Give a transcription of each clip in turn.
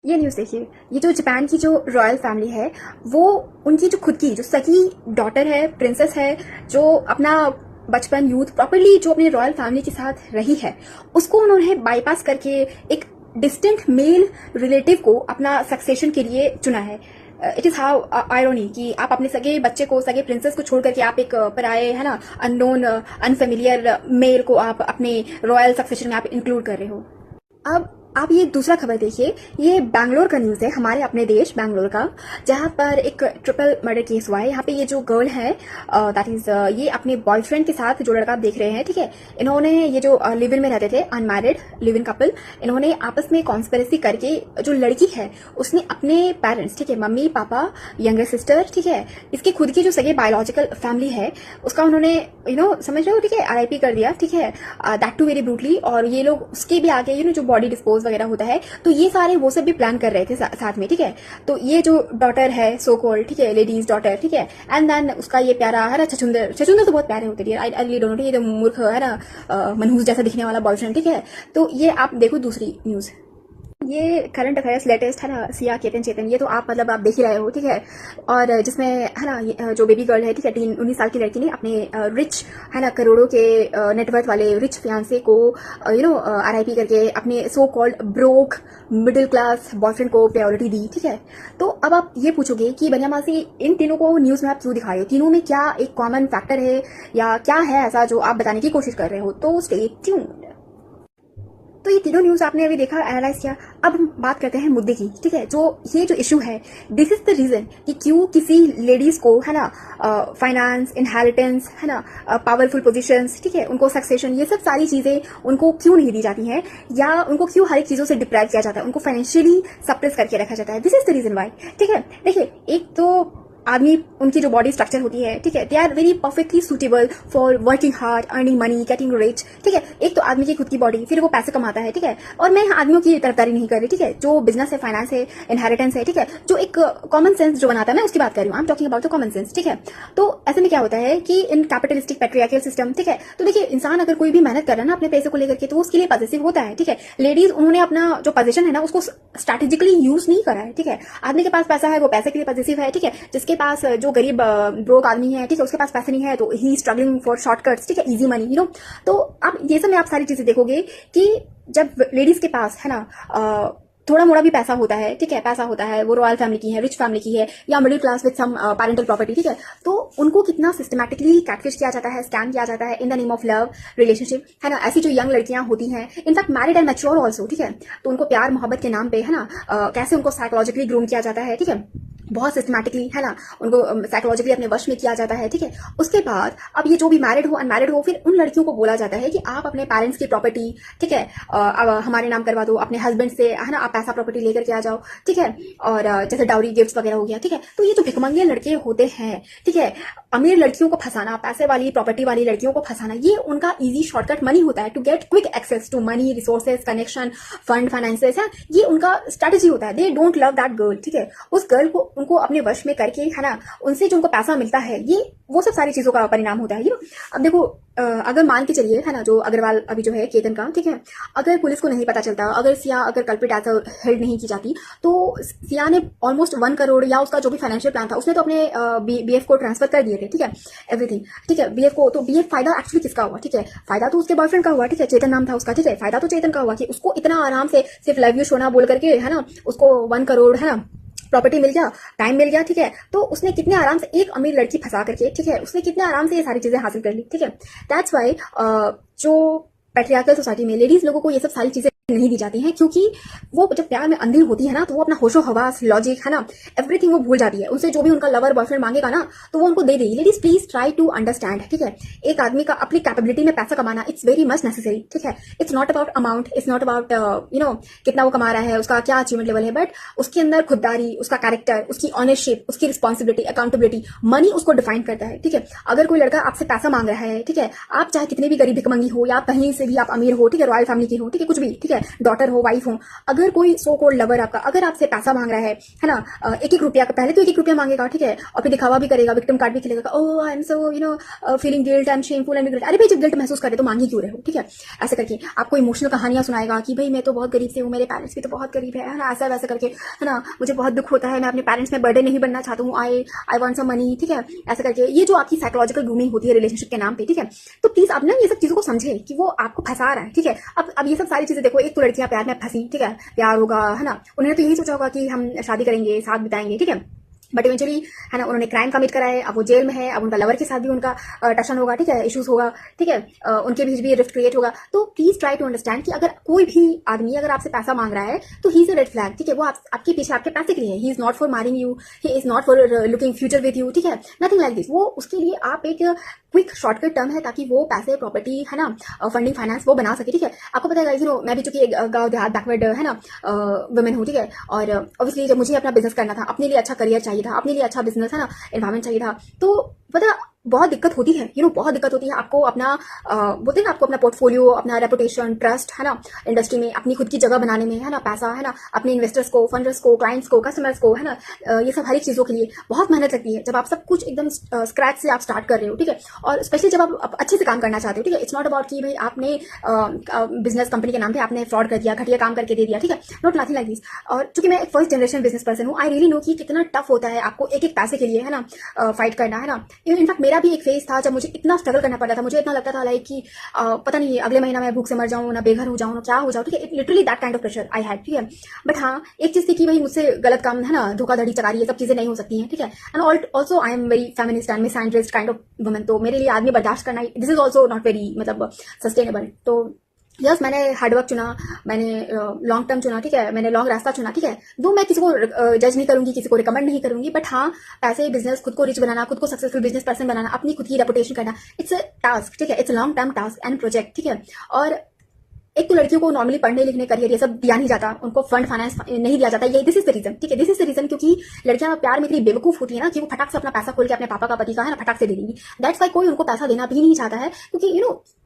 ये न्यूज़ देखिए, ये जो जापान की जो रॉयल फैमिली है, वो उनकी जो खुद की जो सगी डॉटर है, प्रिंसेस है, जो अपना बचपन यूथ प्रॉपरली जो अपने रॉयल फैमिली के साथ रही है, उसको उन्होंने बाईपास करके एक डिस्टिंक्ट मेल रिलेटिव को अपना सक्सेशन के लिए चुना है। इट इज हाउ आयरोनी कि आप अपने सगे बच्चे को, सगे प्रिंसेस को छोड़ करके आप एक पराये है ना अननोन अनफेमिलियर मेल को आप अपने रॉयल सक्सेशन में आप इंक्लूड कर रहे हो। अब आप ये दूसरा खबर देखिए, ये बैंगलोर का न्यूज़ है, हमारे अपने देश बैंगलोर का, जहां पर एक ट्रिपल मर्डर केस हुआ है। यहाँ पे ये जो गर्ल है दैट इज ये अपने बॉयफ्रेंड के साथ, जो लड़का आप देख रहे हैं, ठीक है, इन्होंने ये जो लिव इन में रहते थे, अनमैरिड लिव इन कपल, इन्होंने आपस में कॉन्स्पिरेसी करके जो लड़की है उसने अपने पेरेंट्स, ठीक है, मम्मी पापा यंगर सिस्टर, ठीक है, इसकी खुद की जो सगे बायोलॉजिकल फैमिली है उसका उन्होंने समझ रहे हो, ठीक है, आरआईपी कर दिया, ठीक है, दैट टू वेरी ब्रूटली। और ये लोग उसके भी आगे जो बॉडी डिस्पोज वगैरह होता है, तो ये सारे वो सब भी प्लान कर रहे थे साथ में, ठीक है। तो ये जो डॉटर है सो कॉल्ड, ठीक है, लेडीज डॉटर, ठीक है, एंड देन उसका ये प्यारा है ना छछुंदर, छछुंदर तो बहुत प्यारे होते हैं, आई रियली डोंट नो, ये तो मूर्ख है ना मनहूस जैसा दिखने वाला बॉयफ्रेंड, ठीक है। तो ये आप देखो दूसरी न्यूज, ये करंट अफेयर्स लेटेस्ट है ना, सिया केतन चेतन, ये तो आप मतलब आप देख ही रहे हो, ठीक है। और जिसमें है ना जो बेबी गर्ल है, ठीक है, 19 साल की लड़की ने अपने रिच है ना करोड़ों के नेटवर्थ वाले रिच फियांसे को आरआईपी करके अपने so called broke middle class boyfriend को प्रायोरिटी दी, ठीक है। तो अब आप ये पूछोगे कि बनियामासी इन तीनों को न्यूज में आप क्यों दिखाए हो, तीनों में क्या एक कॉमन फैक्टर है या क्या है ऐसा जो आप बताने की कोशिश कर रहे हो, तो स्टे ट्यून्ड। तो ये तीनों न्यूज आपने अभी देखा, एनालाइज किया। अब हम बात करते हैं मुद्दे की, ठीक है, ये जो इशू है, दिस इज द रीजन कि क्यों किसी लेडीज को है ना फाइनेंस, इनहेरिटेंस, है ना पावरफुल पोजीशंस, ठीक है, उनको सक्सेशन, ये सब सारी चीजें उनको क्यों नहीं दी जाती हैं, या उनको क्यों हर एक चीजों से डिप्राइव किया जाता है, उनको फाइनेंशियली सप्रेस करके रखा जाता है। This is the reason why, ठीक है। देखिए, एक तो आदमी, उनकी जो बॉडी स्ट्रक्चर होती है, ठीक है, they are very perfectly suitable for working hard, earning money, getting rich, ठीक है। एक तो आदमी की खुद की बॉडी, फिर वो पैसे कमाता है, ठीक है। और मैं आदमियों की तरफदारी नहीं कर रही, ठीक है, जो बिजनेस है, फाइनेंस है, इनहेरिटेंस है, ठीक है, जो एक कॉमन सेंस जो बनाता है, मैं उसकी बात कर रही हूँ, I am talking about the common sense, ठीक है। तो ऐसे में क्या होता है कि इन कैपिटलिस्टिक पैट्रियार्कल सिस्टम, ठीक है, तो देखिए इंसान अगर कोई भी मेहनत कर रहा है ना अपने पैसे को लेकर के, तो उसके लिए पॉजिटिव होता है, ठीक है। लेडीज उन्होंने अपना जो पोजीशन है ना उसको स्ट्रैटेजिकली यूज नहीं करा है, ठीक है। आदमी के पास पैसा है, वो पैसे के लिए पॉजिटिव है, ठीक है। जिसके पास जो गरीब ब्रोक आदमी है, ठीक है, उसके पास पैसे नहीं है, तो ही स्ट्रगलिंग फॉर शॉर्टकट्स, ठीक है, इजी मनी, तो आप ये सब में आप सारी चीजें देखोगे कि जब लेडीज के पास है ना थोड़ा मोड़ा भी पैसा होता है, ठीक है, पैसा होता है, वो रॉयल फैमिली की है, रिच फैमिली की है, या middle class with some parental property, ठीक है, तो उनको कितना सिस्टमैटिकली कैटफिश किया जाता है, स्कैम किया जाता है in the name of love relationship, है ना। ऐसी जो यंग लड़कियां होती हैं, in fact married and mature also, ठीक है, तो उनको प्यार मोहब्बत के नाम पे है ना कैसे उनको साइकोलॉजिकली ग्रूम किया जाता है, ठीक है, बहुत सिस्टमैटिकली, है ना, उनको साइकोलॉजिकली अपने वश में किया जाता है, ठीक है। उसके बाद अब ये जो भी मैरिड हो, अनमैरिड हो, फिर उन लड़कियों को बोला जाता है कि आप अपने पेरेंट्स की प्रॉपर्टी, ठीक है, अब हमारे नाम करवा दो, अपने हस्बैंड से, है ना, आप पैसा प्रॉपर्टी लेकर के आ जाओ, ठीक है। और जैसे डाउरी गिफ्ट्स वगैरह हो गया, ठीक है। तो ये जो भिखमंगे लड़के होते हैं, ठीक है, अमीर लड़कियों को फंसाना, पैसे वाली प्रॉपर्टी वाली लड़कियों को फंसाना, ये उनका इजी शॉर्टकट मनी होता है, to get quick access to money, resources, connection, fund, finances, है, ये उनका स्ट्रेटेजी होता है। They don't love that girl, ठीक है, उस गर्ल को उनको अपने वश में करके, है ना, उनसे जो उनको पैसा मिलता है, ये वो सब सारी चीजों का परिणाम होता है। अब देखो अगर मान के चलिए, है ना, जो अग्रवाल अभी जो है केतन का, ठीक है, अगर पुलिस को नहीं पता चलता, अगर सिया अगर कल्प्रिट एज हेल्ड नहीं की जाती, तो सिया ने ऑलमोस्ट 1 करोड़ या उसका जो भी फाइनेंशियल प्लान था उसने तो अपने बीएफ को ट्रांसफर कर दिए थे, ठीक है, एवरीथिंग, ठीक है, बीएफ को। तो बीएफ फायदा एक्चुअली किसका हुआ, ठीक है, फायदा तो उसके बॉयफ्रेंड का हुआ, ठीक है, चेतन नाम था उसका, ठीक है, फायदा तो चेतन का हुआ कि उसको इतना आराम से सिर्फ लव यू सोना बोल करके, है ना, उसको 1 करोड़, है ना, प्रॉपर्टी मिल गया, टाइम मिल गया, ठीक है। तो उसने कितने आराम से एक अमीर लड़की फंसा करके, ठीक है, उसने कितने आराम से ये सारी चीजें हासिल कर ली, ठीक है। दैट्स वाई जो पैट्रियार्कल सोसाइटी में लेडीज लोगों को ये सब सारी चीजें नहीं दी जाती हैं, क्योंकि वो जब प्यार में अंधी होती है ना, तो वो अपना होशो हवास, लॉजिक, है ना, एवरीथिंग वो भूल जाती है। उनसे जो भी उनका लवर बॉयफ्रेंड मांगेगा ना, तो वो उनको दे देगी। Ladies please try to understand, ठीक है, एक आदमी का अपनी कैपेबिलिटी में पैसा कमाना, इट्स वेरी मच नेसेसरी, ठीक है। It's not about amount, it's not about कितना वो कमा रहा है, उसका क्या अचीवमेंट लेवल है, बट उसके अंदर खुददारी, उसका कैरेक्टर, उसकी ऑनरशिप, उसकी रिस्पॉन्सिबिलिटी, अकाउंटेबिलिटी, मनी उसको डिफाइन करता है, ठीक है। अगर कोई लड़का आपसे पैसा मांग रहा है, ठीक है, आप चाहे कितने भी गरीब भिखमंगी हो या कहीं से भी आप अमीर हो, ठीक है, रॉयल फैमिली की हो, ठीक है, कुछ भी, ठीक है, है, डॉटर हो, वाइफ हो, अगर कोई सो कॉल्ड लवर आपका अगर आपसे पैसा मांग रहा है ना, एक एक रुपया का, पहले तो एक एक रुपया मांगेगा, ठीक है, और फिर दिखावा भी करेगा, विक्टिम कार्ड भी खेलेगा, oh I am so feeling guilt, I am shameful and regret. अरे भाई, जब गिल्ट महसूस करे तो मांग ही क्यों रहे हो, ठीक है। ऐसे करके आपको इमोशनल कहानियां सुनाएगा कि भाई मैं तो बहुत गरीब से हूँ, मेरे पेरेंट्स भी तो बहुत गरीब है ना, ऐसा वैसा करके, है ना, मुझे बहुत दुख होता है, मैं अपने पेरेंट्स में बर्डन नहीं बनना चाहता हूँ, आई वांट सम मनी, ठीक है। ऐसा करके ये जो आपकी साइकोलॉजिकल ग्रूमिंग होती है रिलेशनशिप के नाम पे, ठीक है, तो प्लीज आप ना ये सब चीजों को समझे कि वो आपको फंसा रहा है, ठीक है। अब ये सब सारी चीजें देखो, एक तो लड़कियां प्यार में फंसी, ठीक है, प्यार होगा, है ना, उन्होंने तो यही सोचा होगा कि हम शादी करेंगे, साथ बिताएंगे, ठीक है, बट इवेंचुअली, है ना, उन्होंने क्राइम कमिट करा है, अब वो जेल में है, अब उनका लवर के साथ भी उनका टशन होगा, ठीक है, इश्यूज होगा, ठीक है, उनके बीच भी रिफ्ट क्रिएट होगा। तो प्लीज ट्राई टू अंडरस्टैंड कि अगर कोई भी आदमी अगर आपसे पैसा मांग रहा है तो he is a red flag, ठीक है, वो आपके पीछे आपके पैसे के लिए है, he is not for marrying you, he is not for looking future with you, ठीक है, नथिंग लाइक दिस। वो उसके लिए आप एक क्विक शॉर्टकट टर्म है ताकि वो पैसे, प्रॉपर्टी, है ना, फंडिंग, फाइनेंस वो बना सके, ठीक है। आपको पता है मैं भी चूंकि एक गाँव देहात बैकवर्ड, है ना, वुमेन हूँ, ठीक है, और ऑब्वियसली जब मुझे अपना बिजनेस करना था, अपने लिए अच्छा करियर चाहिए था, अपने लिए अच्छा बिजनेस, है ना, एनवायरमेंट चाहिए था, तो पता बहुत दिक्कत होती है, बहुत दिक्कत होती है आपको अपना बोलते हैं ना, आपको अपना पोर्टफोलियो, अपना रेपुटेशन, ट्रस्ट, है ना, इंडस्ट्री में अपनी खुद की जगह बनाने में, है ना, पैसा, है ना, अपने इन्वेस्टर्स को, फंडर्स को, क्लाइंट्स को, कस्टमर्स को, है ना, ये सब हर एक चीजों के लिए बहुत मेहनत लगती है जब आप सब कुछ एकदम स्क्रैच से आप स्टार्ट कर रहे हो, ठीक है, और स्पेशली जब आप अच्छे से काम करना चाहते हो, ठीक है। इट्स नॉट अबाउट कि भाई आपने बिजनेस कंपनी के नाम पे आपने फ्रॉड कर दिया, घटिया काम करके दे दिया, ठीक है, नॉट नथिंग लाइक दिस। और चूंकि मैं एक फर्स्ट जनरेशन बिजनेस पर्सन हूँ, आई रियली नो कि कितना टफ होता है आपको एक एक पैसे के लिए, है ना, फाइट करना, है ना। इनफैक्ट मेरा भी एक फेज था जब मुझे इतना स्ट्रगल करना पड़ता था, मुझे इतना लगता था लाइक कि पता नहीं अगले महीना मैं भूख से मर जाऊं, ना बेघर हो जाऊं, ना क्या हो जाऊं, ठीक है, literally that kind of pressure I had, ठीक है। बट हाँ, एक चीज थी कि भाई मुझसे गलत काम, है ना, धोखाधड़ी, चकारी, ये सब चीजें नहीं हो सकती हैं, ठीक है। And also I am very feminist and misandrist kind of woman, तो मेरे लिए आदमी बर्दाश्त करना, this is also not very मतलब सस्टेनेबल। तो यस, मैंने हार्डवर्क चुना, मैंने लॉन्ग टर्म चुना, ठीक है, मैंने लॉन्ग रास्ता चुना, ठीक है। दो मैं किसी को जज नहीं करूंगी, किसी को रिकमेंड नहीं करूंगी, बट हाँ, पैसे, बिजनेस, खुद को रिच बनाना, खुद को सक्सेसफुल बिजनेस पर्सन बनाना, अपनी खुद की रेपुटेशन करना, इट्स अ टास्क, ठीक है, it's long term task and project, ठीक है। और एक तो लड़कियों को नॉर्मली पढ़ने लिखने, करियर, ये सब दिया नहीं जाता, उनको फंड फाइनेंस नहीं दिया जाता, ये दिस इज द रीजन, ठीक है, दिस इज द रीजन, क्योंकि लड़कियां प्यार में इतनी बेवकूफ होती है ना कि वो फटाक से अपना पैसा खोल के अपने पापा का, पति का, है ना, फटाक से दे देंगी। दैट्स वाई कोई उनको पैसा देना भी नहीं चाहता है, क्योंकि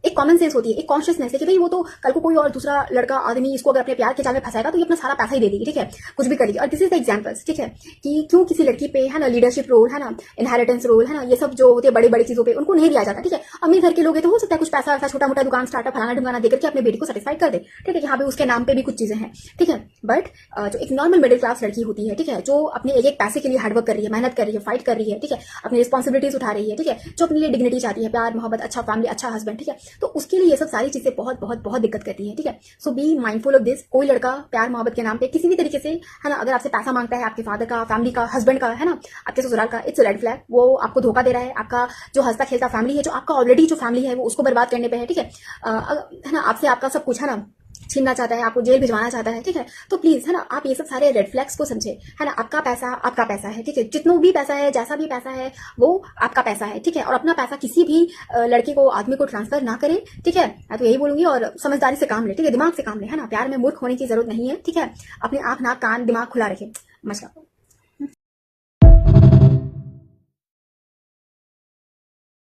एक कॉमन सेंस होती है, एक कॉन्शियसनेस है कि भाई वो तो कल को कोई और दूसरा लड़का, आदमी इसको अगर अपने प्यार के जाल में फंसाएगा तो ये अपना सारा पैसा ही दे देगी, ठीक है, कुछ भी करेगी। और दिस इज द एग्जाम्पल्स, ठीक है, कि क्यों किसी लड़की पे, है ना, लीडरशिप रोल, है ना, इनहेरिटेंस रोल, है ना, ये सब जो होते हैं बड़ी बड़ी चीजों पे उनको नहीं दिया जाता, ठीक है। अमीर घर के लोग तो हो सकता है कुछ पैसा वैसा, छोटा मोटा दुकान, स्टार्टअप, फलाना ढुंगाना देकर के अपने बेटी को सेटिस्फाइड कर दे, ठीक है, यहाँ पे उसके नाम पे भी कुछ चीजें हैं, ठीक है। बट जो एक नॉर्मल मिडिल क्लास लड़की होती है, ठीक है, जो अपने एक एक पैसे के लिए हार्डवर्क कर रही है, मेहनत कर रही है, फाइट कर रही है, ठीक है, अपनी रिस्पॉन्सिबिलिटीज उठा रही है, ठीक है, जो अपने लिए डिग्निटी चाहती है, प्यार, मोहब्बत, अच्छा फैमिली, अच्छा हस्बैंड, ठीक है, तो उसके लिए ये सब सारी चीजें बहुत बहुत बहुत दिक्कत करती है, ठीक है। सो बी माइंडफुल ऑफ दिस। कोई लड़का प्यार मोहब्बत के नाम पे किसी भी तरीके से, है ना, अगर आपसे पैसा मांगता है, आपके फादर का, फैमिली का, हस्बैंड का, है ना, आपके ससुराल का, इट्स रेड फ्लैग। वो आपको धोखा दे रहा है, आपका जो हंसता खेलता फैमिली है, जो आपका ऑलरेडी जो फैमिली है वो उसको बर्बाद करने पे है, ठीक है, है ना, आपसे आपका सब कुछ, है ना, छीनना चाहता है, आपको जेल भिजवाना चाहता है, ठीक है। तो प्लीज, है ना, आप ये सब सारे रेड फ्लैग्स को समझे, है ना, आपका पैसा है, ठीक है, जितना भी पैसा है, जैसा भी पैसा है, वो आपका पैसा है, ठीक है। और अपना पैसा किसी भी लड़के को, आदमी को ट्रांसफर ना करे, ठीक है। मैं तो यही बोलूंगी, और समझदारी से काम ले, ठीक है, दिमाग से काम ले, है ना, प्यार में मूर्ख होने की जरूरत नहीं है, ठीक है। अपनी आंख, नाक, कान, दिमाग खुला रखे। नमस्कार।